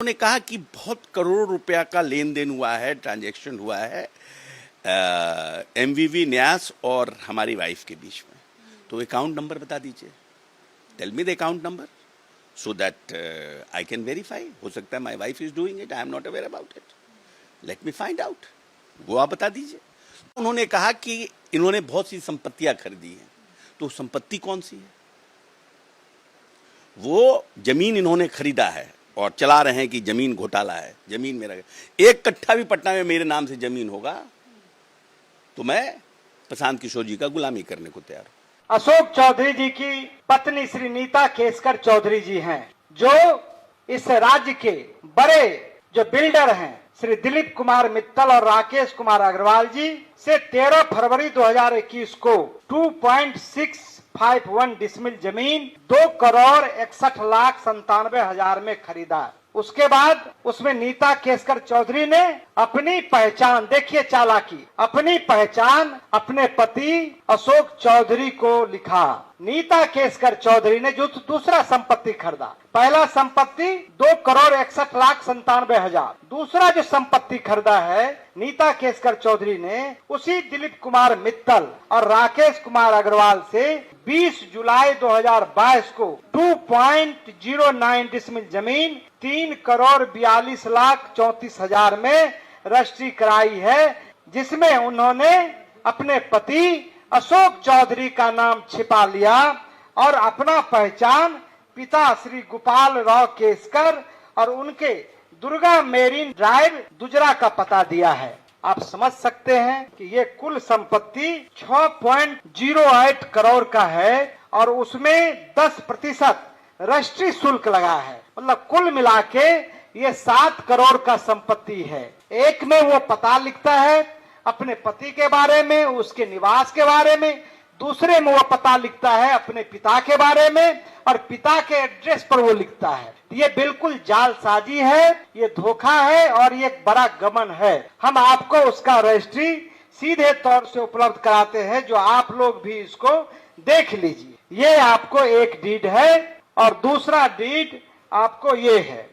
उन्होंने कहा कि बहुत करोड़ों रुपया का लेन देन हुआ है, ट्रांजैक्शन हुआ है एमवीवी न्यास और हमारी वाइफ के बीच में। तो अकाउंट नंबर बता दीजिए, tell me the account number so that I can verify. हो सकता है my wife is doing it, I am not aware about it, let me find out. वो आप बता दीजिए। उन्होंने कहा कि इन्होंने बहुत सी संपत्तियां खरीदी हैं। तो संपत्ति कौन सी है? वो जमीन इन्होंने खरीदा है और चला रहे हैं कि जमीन घोटाला है, जमीन मेरा। एक कट्ठा भी पटना में मेरे नाम से जमीन होगा तो मैं प्रशांत किशोर जी का गुलामी करने को तैयार हूं। अशोक चौधरी जी की पत्नी श्री नीता केसकर चौधरी जी हैं, जो इस राज्य के बड़े जो बिल्डर हैं श्री दिलीप कुमार मित्तल और राकेश कुमार अग्रवाल जी से 13 फरवरी 2021 को 2.651 डिसमिल जमीन 2,61,97,000 में खरीदा। उसके बाद उसमें नीता केसकर चौधरी ने अपनी पहचान, देखिए चालाकी, अपनी पहचान अपने पति अशोक चौधरी को लिखा। नीता केसकर चौधरी ने जो दूसरा संपत्ति खरीदा, पहला संपत्ति 2,61,97,000, दूसरा जो संपत्ति खरीदा है नीता केसकर चौधरी ने उसी दिलीप कुमार मित्तल और राकेश कुमार अग्रवाल से 20 जुलाई 2022 को 2.09 डिसमिल जमीन 3,42,34,000 में रजिस्ट्री कराई है, जिसमें उन्होंने अपने पति अशोक चौधरी का नाम छिपा लिया और अपना पहचान पिता श्री गोपाल राव केसकर और उनके दुर्गा मेरीन ड्राइव दुजरा का पता दिया है। आप समझ सकते हैं कि ये कुल संपत्ति 6.08 करोड़ का है और उसमें 10% रजिस्ट्री शुल्क लगा है। मतलब कुल मिला के ये 7 करोड़ का संपत्ति है। एक में वो पता लिखता है अपने पति के बारे में, उसके निवास के बारे में, दूसरे में वो पता लिखता है अपने पिता के बारे में और पिता के एड्रेस पर वो लिखता है। ये बिल्कुल जालसाजी है, ये धोखा है और ये एक बड़ा गबन है। हम आपको उसका रजिस्ट्री सीधे तौर से उपलब्ध कराते हैं, जो आप लोग भी इसको देख लीजिए। ये आपको एक डीड है और दूसरा डीड आपको ये है,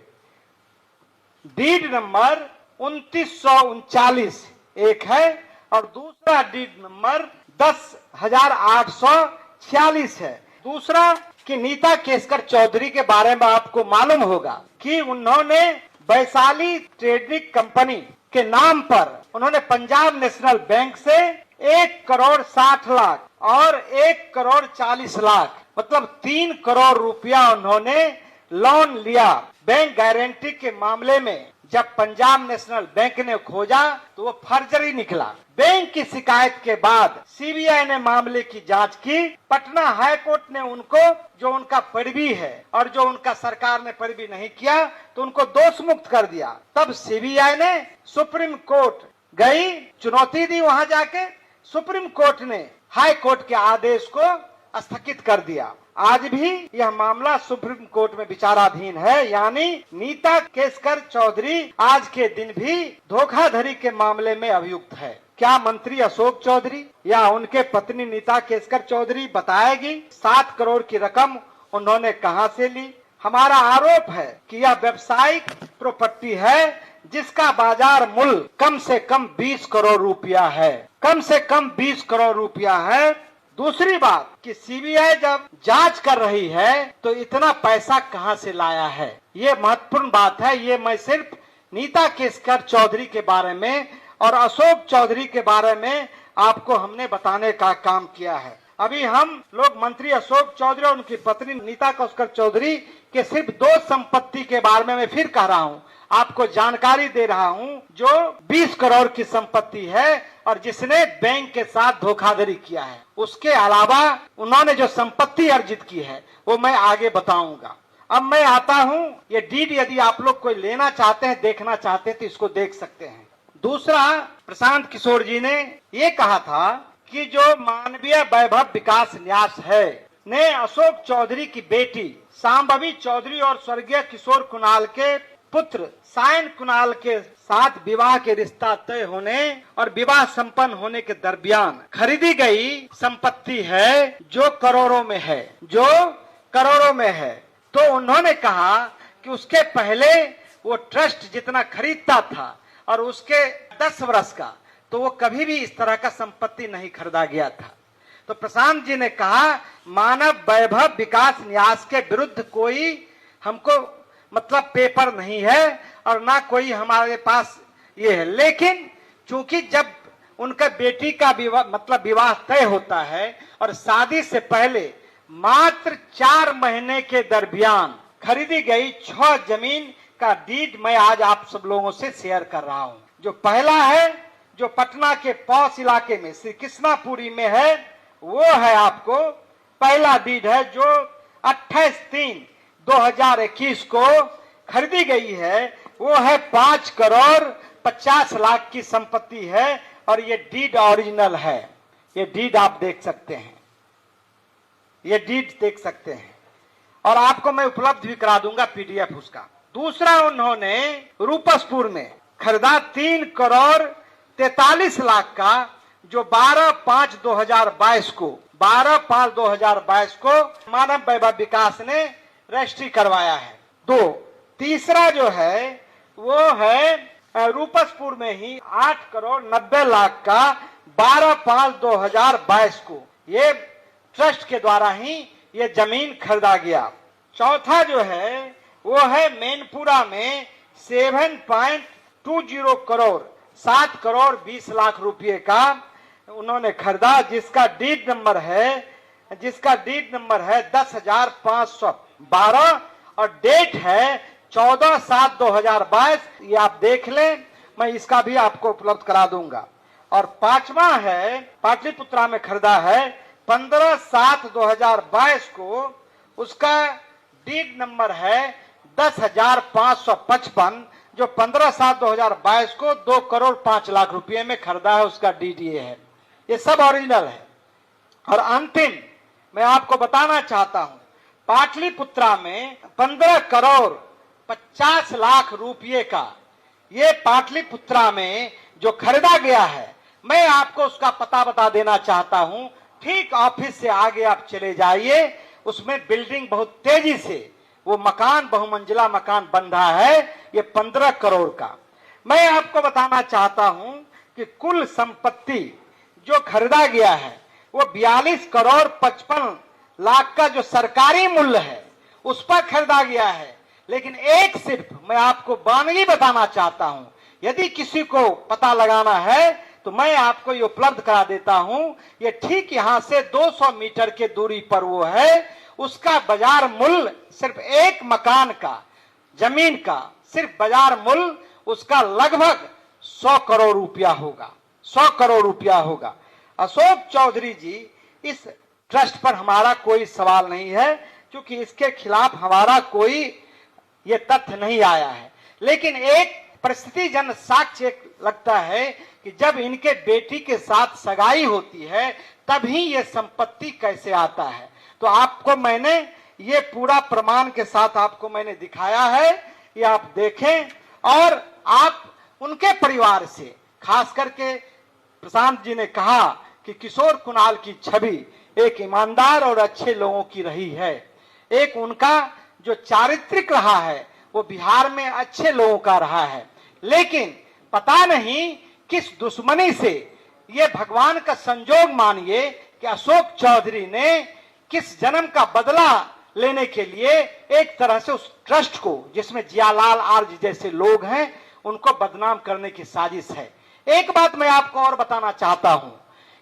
डीड नंबर 2939 एक है और दूसरा डीड नंबर 10,846 है। दूसरा कि नीता केसकर चौधरी के बारे में आपको मालूम होगा कि उन्होंने वैशाली ट्रेडिंग कंपनी के नाम पर उन्होंने पंजाब नेशनल बैंक से 1,60,00,000 और 1,40,00,000 मतलब 3 करोड़ रुपया उन्होंने लोन लिया। बैंक गारंटी के मामले में जब पंजाब नेशनल बैंक ने खोजा तो वो फर्जरी निकला। बैंक की शिकायत के बाद सीबीआई ने मामले की जांच की। पटना हाई कोर्ट ने उनको, जो उनका पैरवी है और जो उनका सरकार ने पैरवी नहीं किया, तो उनको दोष मुक्त कर दिया। तब सीबीआई ने सुप्रीम कोर्ट गई, चुनौती दी, वहां जाके सुप्रीम कोर्ट ने हाई कोर्ट के आदेश को स्थगित कर दिया। आज भी यह मामला सुप्रीम कोर्ट में विचाराधीन है, यानी नीता केसकर चौधरी आज के दिन भी धोखाधड़ी के मामले में अभियुक्त है। क्या मंत्री अशोक चौधरी या उनके पत्नी नीता केसकर चौधरी बताएगी 7 करोड़ की रकम उन्होंने कहां से ली? हमारा आरोप है कि यह व्यावसायिक प्रॉपर्टी है जिसका बाजार मूल्य कम से कम 20 करोड़ रुपया है, कम से कम 20 करोड़ रुपया है। दूसरी बात कि सीबीआई जब जांच कर रही है तो इतना पैसा कहां से लाया है, ये महत्वपूर्ण बात है। ये मैं सिर्फ नीता केसकर चौधरी के बारे में और अशोक चौधरी के बारे में आपको हमने बताने का काम किया है। अभी हम लोग मंत्री अशोक चौधरी और उनकी पत्नी नीता केसकर चौधरी के सिर्फ 2 संपत्ति के बारे में मैं फिर कह रहा हूं, आपको जानकारी दे रहा हूं, जो 20 करोड़ की संपत्ति है और जिसने बैंक के साथ धोखाधड़ी किया है। उसके अलावा उन्होंने जो संपत्ति अर्जित की है वो मैं आगे बताऊंगा। अब मैं आता हूं, ये डीड यदि आप लोग कोई लेना चाहते हैं, देखना चाहते हैं तो इसको देख सकते हैं। दूसरा, प्रशांत किशोर जी ने ये कहा था कि जो मानवीय वैभव विकास न्यास है ने अशोक चौधरी की बेटी सांभवी चौधरी और स्वर्गीय किशोर कुणाल के पुत्र सायन कुणाल के साथ विवाह के रिश्ता तय होने और विवाह संपन्न होने के दरमियान खरीदी गई संपत्ति है जो करोड़ों में है, जो करोड़ों में है। तो उन्होंने कहा कि उसके पहले वो ट्रस्ट जितना खरीदता था और उसके 10 वर्ष का, तो वो कभी भी इस तरह का संपत्ति नहीं खरीदा गया था। तो प्रशांत जी ने कहा मानव वैभव विकास न्यास के विरुद्ध कोई हमको मतलब पेपर नहीं है और ना कोई हमारे पास ये है, लेकिन चूंकि जब उनका बेटी का विवाह तय होता है और शादी से पहले मात्र 4 महीने के दरमियान खरीदी गई 6 जमीन का डीड मैं आज आप सब लोगों से शेयर कर रहा हूं। जो पहला है, जो पटना के पौष इलाके में श्री कृष्णापुरी में है, वो है आपको पहला डीड है जो 28/3/2021 को खरीदी गई है। वो है 5 करोड़ 50 लाख की संपत्ति है और ये डीड ओरिजिनल है। ये डीड आप देख सकते हैं, ये डीड देख सकते हैं और आपको मैं उपलब्ध भी करा दूंगा पीडीएफ उसका। दूसरा उन्होंने रूपसपुर में खरीदा 3 करोड़ 43 लाख का, जो 12/5/2022 को मानव वैभव विकास ने रजिस्ट्री करवाया है। 2 तीसरा जो है वो है रूपसपुर में ही 8 करोड़ 90 लाख का 12/5/2022 को, ये ट्रस्ट के द्वारा ही ये जमीन खरीदा गया। चौथा जो है वो है मैनपुरा में 7.20 करोड़ 7 करोड़ 20 लाख रुपए का उन्होंने खरीदा, जिसका डीड नंबर है 10,512 और डेट है 14/7/2022। ये आप देख लें, मैं इसका भी आपको उपलब्ध करा दूंगा। और 5वां है पाटलिपुत्रा में खरीदा है 15/7/2022 को, उसका डीड नंबर है 10,555, जो 15/7/2022 को 2 करोड़ 5 लाख रुपए में खरीदा है, उसका डीड ये है। ये सब ओरिजिनल है। और अंतिम मैं आपको बताना चाहता हूं, पाटलिपुत्रा में 15 करोड़ 50 लाख रुपए का ये पाटलिपुत्रा में जो खरीदा गया है, मैं आपको उसका पता बता देना चाहता हूं। ठीक ऑफिस से आगे आप चले जाइए, उसमें बिल्डिंग बहुत तेजी से वो मकान, बहुमंजिला मकान बन रहा है, ये 15 करोड़ का। मैं आपको बताना चाहता हूं कि कुल संपत्ति जो खरीदा गया है वो 42 करोड़ 55 लाख का जो सरकारी मूल्य है उस पर खरीदा गया है। लेकिन एक सिर्फ मैं आपको वानगी बताना चाहता हूं, यदि किसी को पता लगाना है तो मैं आपको ये उपलब्ध करा देता हूं। ये ठीक यहां से 200 मीटर के दूरी पर वो है, उसका बाजार मूल्य सिर्फ एक मकान का, जमीन का सिर्फ बाजार मूल्य उसका लगभग 100 करोड़ रुपया होगा, 100 करोड़ रुपया होगा। अशोक चौधरी जी, इस ट्रस्ट पर हमारा कोई सवाल नहीं है, क्योंकि इसके खिलाफ हमारा कोई ये तथ्य नहीं आया है। लेकिन एक परिस्थिति जन साक्ष्य लगता है कि जब इनके बेटी के साथ सगाई होती है तभी ये संपत्ति कैसे आता है। तो आपको मैंने ये पूरा प्रमाण के साथ आपको मैंने दिखाया है, ये आप देखें। और आप उनके परिवार से, खास करके प्रशांत जी ने कहा कि किशोर कुणाल की छवि एक ईमानदार और अच्छे लोगों की रही है, एक उनका जो चारित्रिक रहा है वो बिहार में अच्छे लोगों का रहा है। लेकिन पता नहीं किस दुश्मनी से, ये भगवान का संजोग मानिए कि अशोक चौधरी ने किस जन्म का बदला लेने के लिए एक तरह से उस ट्रस्ट को, जिसमें जियालाल आर्य जैसे लोग हैं, उनको बदनाम करने की साजिश है। एक बात मैं आपको और बताना चाहता हूं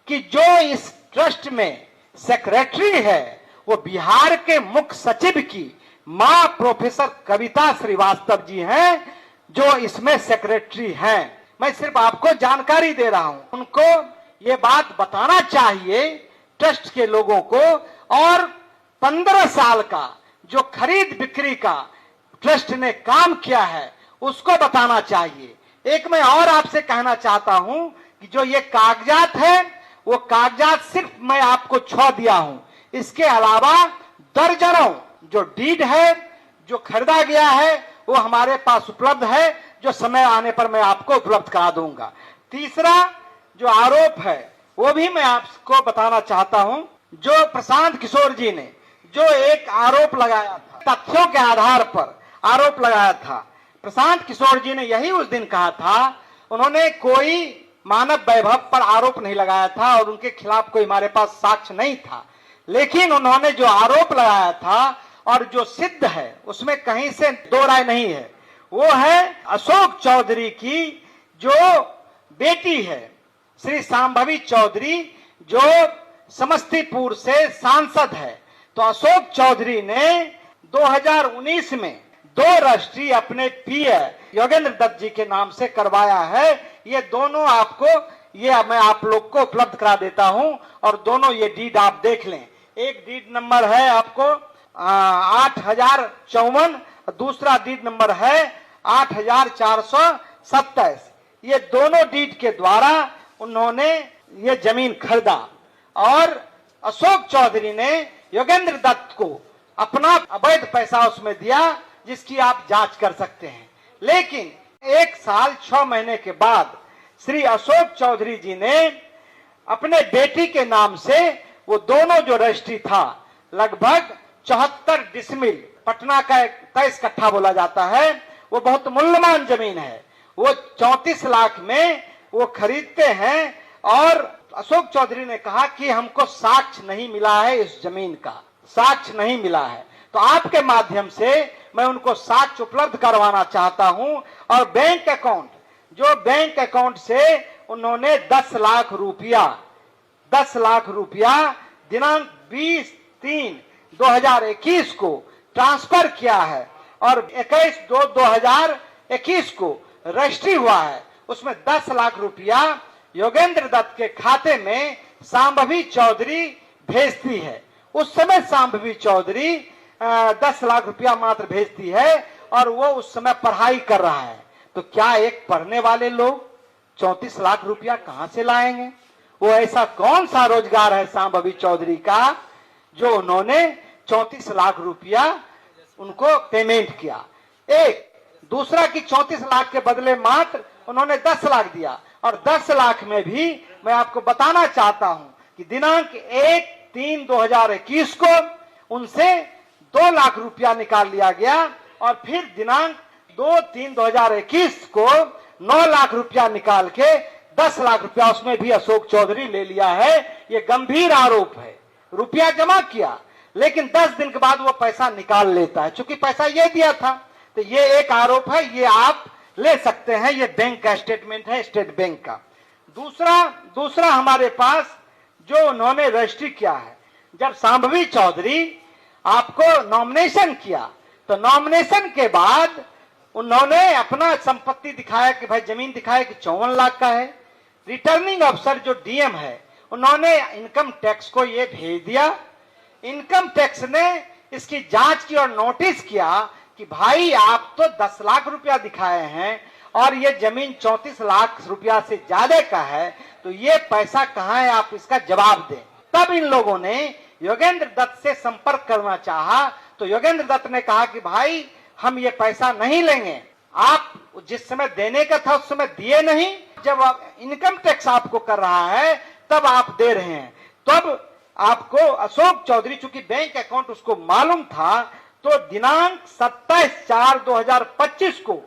कि जो इस ट्रस्ट में सेक्रेटरी है वो बिहार के मुख्य सचिव की मां प्रोफेसर कविता श्रीवास्तव जी हैं, जो इसमें सेक्रेटरी हैं। मैं सिर्फ आपको जानकारी दे रहा हूं, उनको ये बात बताना चाहिए ट्रस्ट के लोगों को। और 15 साल का जो खरीद बिक्री का ट्रस्ट ने काम किया है उसको बताना चाहिए। एक मैं और आपसे कहना चाहता हूं कि जो ये कागजात है वो कागजात सिर्फ मैं आपको छो दिया हूं, इसके अलावा दर्जनों जो डीड है, जो खरीदा गया है, वो हमारे पास उपलब्ध है, जो समय आने पर मैं आपको उपलब्ध करा दूंगा। तीसरा जो आरोप है वो भी मैं आपको बताना चाहता हूं। जो प्रशांत किशोर जी ने जो एक आरोप लगाया था, तथ्यों के आधार पर आरोप लगाया था, प्रशांत किशोर जी ने यही उस दिन कहा था। उन्होंने कोई मानव वैभव पर आरोप नहीं लगाया था और उनके खिलाफ कोई हमारे पास साक्ष्य नहीं था, लेकिन उन्होंने जो आरोप लगाया था और जो सिद्ध है उसमें कहीं से दो राय नहीं है, वो है अशोक चौधरी की जो बेटी है श्री सांभवी चौधरी, जो समस्तीपुर से सांसद है। तो अशोक चौधरी ने 2019 में 2 रजिस्ट्री अपने पीए योगेंद्र दत्त जी के नाम से करवाया है। ये दोनों आपको, ये मैं आप लोग को उपलब्ध करा देता हूं और दोनों ये डीड आप देख लें। एक डीड नंबर है आपको 8054, दूसरा डीड नंबर है 8427। ये दोनों डीड के द्वारा उन्होंने ये जमीन खरीदा और अशोक चौधरी ने योगेंद्र दत्त को अपना अवैध पैसा उसमें दिया, जिसकी आप जांच कर सकते हैं। लेकिन 1 साल 6 महीने के बाद श्री अशोक चौधरी जी ने अपने बेटी के नाम से वो दोनों जो रजिस्ट्री था, लगभग 74 डिसमिल, पटना का 23 कट्ठा बोला जाता है, वो बहुत मूल्यवान जमीन है, वो 34 लाख में वो खरीदते हैं। और अशोक चौधरी ने कहा कि हमको साक्ष्य नहीं मिला है, इस जमीन का साक्ष्य नहीं मिला है। तो आपके माध्यम से मैं उनको साक्ष्य उपलब्ध करवाना चाहता हूं। और बैंक अकाउंट, जो बैंक अकाउंट से उन्होंने 10 लाख रुपया दिनांक 20/3/2021 को ट्रांसफर किया है और 21/2/2021 को रजिस्ट्री हुआ है, उसमें 10 लाख रुपया योगेंद्र दत्त के खाते में सांभवी चौधरी भेजती है। उस समय सांभवी चौधरी 10 लाख रुपया मात्र भेजती है और वो उस समय पढ़ाई कर रहा है। तो क्या एक पढ़ने वाले लोग 34 लाख रुपया कहां से लाएंगे? वो ऐसा कौन सा रोजगार है सांभवी चौधरी का जो उन्होंने 34 लाख रुपया उनको पेमेंट किया? एक दूसरा की 34 लाख के बदले मात्र उन्होंने 10 लाख दिया। और 10 लाख में भी मैं आपको बताना चाहता हूं कि दिनांक 1/3/2021 को उनसे 2 लाख रुपया निकाल लिया गया और फिर दिनांक 2/3/2021 को 9 लाख रुपया निकाल के 10 लाख रुपया उसमें भी अशोक चौधरी ले लिया है। ये गंभीर आरोप है। रुपया जमा किया लेकिन 10 दिन के बाद वो पैसा निकाल लेता है, चूंकि पैसा ये दिया था। तो ये एक आरोप है, ये आप ले सकते हैं, ये बैंक का स्टेटमेंट है, स्टेट बैंक का। दूसरा हमारे पास जो उन्होंने रजिस्ट्री किया है, जब सांभवी चौधरी आपको नॉमिनेशन किया तो नॉमिनेशन के बाद उन्होंने अपना संपत्ति दिखाया कि भाई जमीन दिखाया कि 54 लाख का है। रिटर्निंग अफसर जो डीएम है उन्होंने इनकम टैक्स को ये भेज दिया। इनकम टैक्स ने इसकी जांच की और नोटिस किया कि भाई आप तो 10 लाख रुपया दिखाए हैं और ये जमीन 34 लाख रुपया से ज्यादा का है, तो ये पैसा कहां है, आप इसका जवाब दें। तब इन लोगों ने योगेंद्र दत्त से संपर्क करना चाहा तो योगेंद्र दत्त ने कहा कि भाई हम ये पैसा नहीं लेंगे, आप जिस समय देने का था उस समय दिए नहीं, जब इनकम टैक्स आपको कर रहा है तब आप दे रहे हैं। तब आपको अशोक चौधरी, चूंकि बैंक अकाउंट उसको मालूम था, तो दिनांक 27/4/2025 को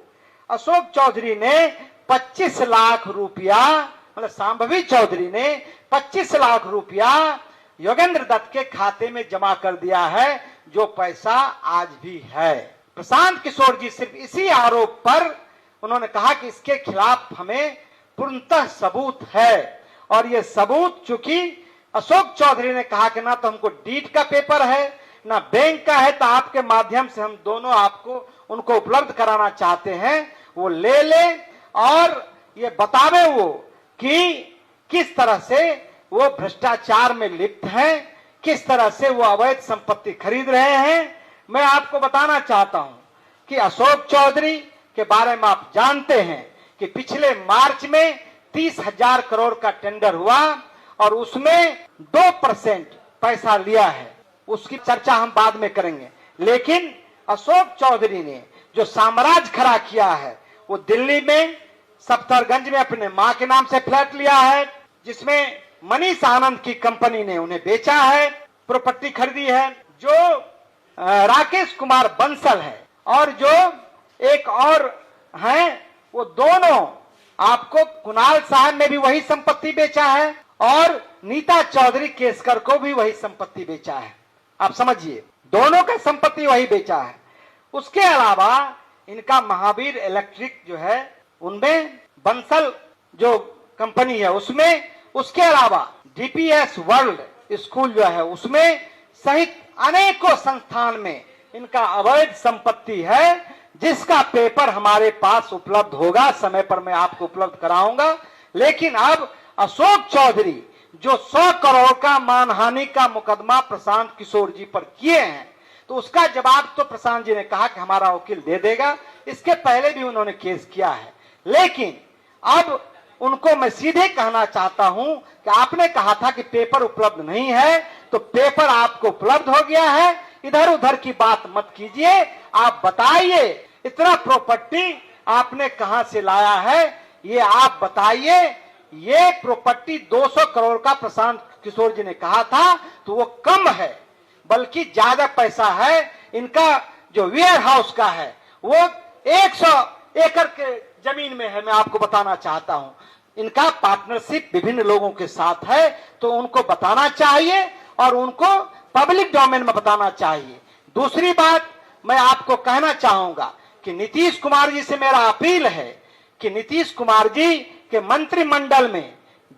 अशोक चौधरी ने 25 लाख रुपया, मतलब सांभवी चौधरी ने 25 लाख रुपया योगेंद्र दत्त के खाते में जमा कर दिया है, जो पैसा आज भी है। प्रशांत किशोर जी सिर्फ इसी आरोप पर उन्होंने कहा कि इसके खिलाफ हमें पूर्णतः सबूत है। और ये सबूत चूंकि अशोक चौधरी ने कहा कि ना तो हमको डीड का पेपर है ना बैंक का है, तो आपके माध्यम से हम दोनों आपको उनको उपलब्ध कराना चाहते हैं। वो ले ले और ये बतावे वो कि किस तरह से वो भ्रष्टाचार में लिप्त हैं, किस तरह से वो अवैध संपत्ति खरीद रहे हैं। मैं आपको बताना चाहता हूं कि अशोक चौधरी के बारे में आप जानते हैं कि पिछले मार्च में 30,000 करोड़ का टेंडर हुआ और उसमें 2% पैसा लिया है। उसकी चर्चा हम बाद में करेंगे। लेकिन अशोक चौधरी ने जो साम्राज्य खड़ा किया है, वो दिल्ली में सफदरगंज में अपने मां के नाम से फ्लैट लिया है, जिसमें मनीष आनंद की कंपनी ने उन्हें बेचा है, प्रॉपर्टी खरीदी है। जो राकेश कुमार बंसल है और जो एक और हैं वो दोनों, आपको कुणाल साहब ने भी वही संपत्ति बेचा है और नीता चौधरी केसकर को भी वही संपत्ति बेचा है। आप समझिए, दोनों का संपत्ति वही बेचा है। उसके अलावा इनका महावीर इलेक्ट्रिक जो है उनमें बंसल जो कंपनी है उसमें, उसके अलावा डीपीएस वर्ल्ड स्कूल जो है उसमें सहित अनेकों संस्थान में इनका अवैध संपत्ति है, जिसका पेपर हमारे पास उपलब्ध होगा, समय पर मैं आपको उपलब्ध कराऊंगा। लेकिन अब अशोक चौधरी जो 100 करोड़ का मानहानि का मुकदमा प्रशांत किशोर जी पर किए हैं, तो उसका जवाब तो प्रशांत जी ने कहा कि हमारा वकील दे देगा। इसके पहले भी उन्होंने केस किया है, लेकिन अब उनको मैं सीधे कहना चाहता हूं कि आपने कहा था कि पेपर उपलब्ध नहीं है, तो पेपर आपको उपलब्ध हो गया है। इधर उधर की बात मत कीजिए, आप बताइए इतना प्रॉपर्टी आपने कहां से लाया है, ये आप बताइए। ये प्रॉपर्टी 200 करोड़ का प्रशांत किशोर जी ने कहा था, तो वो कम है, बल्कि ज्यादा पैसा है। इनका जो वेयर हाउस का है वो 100 एकड़ के जमीन में है। मैं आपको बताना चाहता हूं, इनका पार्टनरशिप विभिन्न लोगों के साथ है, तो उनको बताना चाहिए और उनको पब्लिक डोमेन में बताना चाहिए। दूसरी बात मैं आपको कहना चाहूंगा कि नीतीश कुमार जी से मेरा अपील है कि नीतीश कुमार जी के मंत्रिमंडल में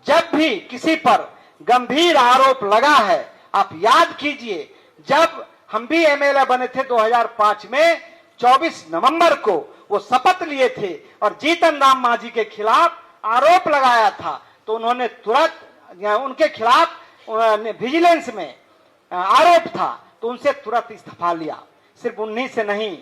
जब भी किसी पर गंभीर आरोप लगा है, आप याद कीजिए जब हम भी एमएलए बने थे 2005 में 24 नवंबर को वो शपथ लिए थे और जीतन राम मांझी के खिलाफ आरोप लगाया था, तो उन्होंने तुरंत उनके खिलाफ विजिलेंस में आरोप था, तो उनसे तुरंत इस्तीफा लिया। सिर्फ उन्हीं से नहीं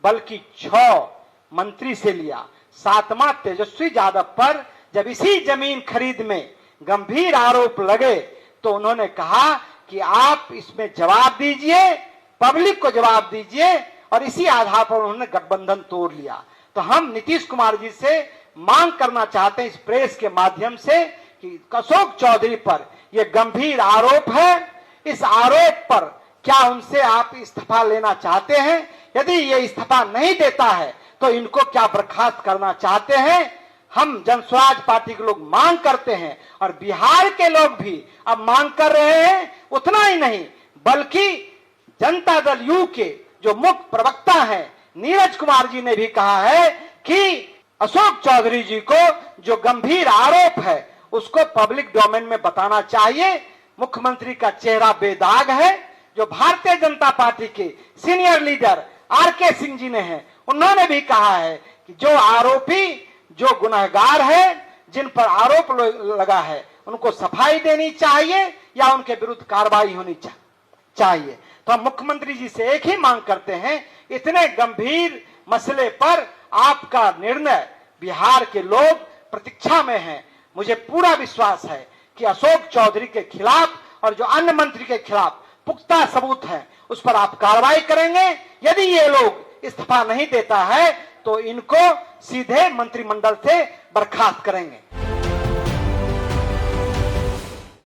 बल्कि 6 मंत्री से लिया। 7वां तेजस्वी यादव पर जब इसी जमीन खरीद में गंभीर आरोप लगे, तो उन्होंने कहा कि आप इसमें जवाब दीजिए, पब्लिक को जवाब दीजिए, और इसी आधार पर उन्होंने गठबंधन तोड़ लिया। तो हम नीतीश कुमार जी से मांग करना चाहते हैं इस प्रेस के माध्यम से कि अशोक चौधरी पर यह गंभीर आरोप है, इस आरोप पर क्या उनसे आप इस्तीफा लेना चाहते हैं? यदि ये इस्तीफा नहीं देता है तो इनको क्या बर्खास्त करना चाहते हैं? हम जनस्वराज पार्टी के लोग मांग करते हैं और बिहार के लोग भी अब मांग कर रहे हैं। उतना ही नहीं बल्कि जनता दल यू के जो मुख्य प्रवक्ता हैं नीरज कुमार जी ने भी कहा है कि अशोक चौधरी जी को जो गंभीर आरोप है उसको पब्लिक डोमेन में बताना चाहिए। मुख्यमंत्री का चेहरा बेदाग है। जो भारतीय जनता पार्टी के senior leader R K Singh ji ने हैं, उन्होंने भी कहा है कि जो आरोपी, जो गुनहगार है, जिन पर आरोप लगा है, उनको सफाई देनी चाहिए या उनके विरुद्ध कार्रवाई होनी चाहिए। तो हम मुख्यमंत्री जी से एक ही मांग करते हैं, इतने गंभीर मसले पर आपका निर्णय बिहार के लोग प्रतीक्षा में हैं। मुझे पूरा विश्वास है कि अशोक चौधरी के खिलाफ और जो अन्य मंत्री के खिलाफ पुख्ता सबूत है उस पर आप कार्रवाई करेंगे। यदि ये लोग इस्तीफा नहीं देता है तो इनको सीधे मंत्रिमंडल से बर्खास्त करेंगे।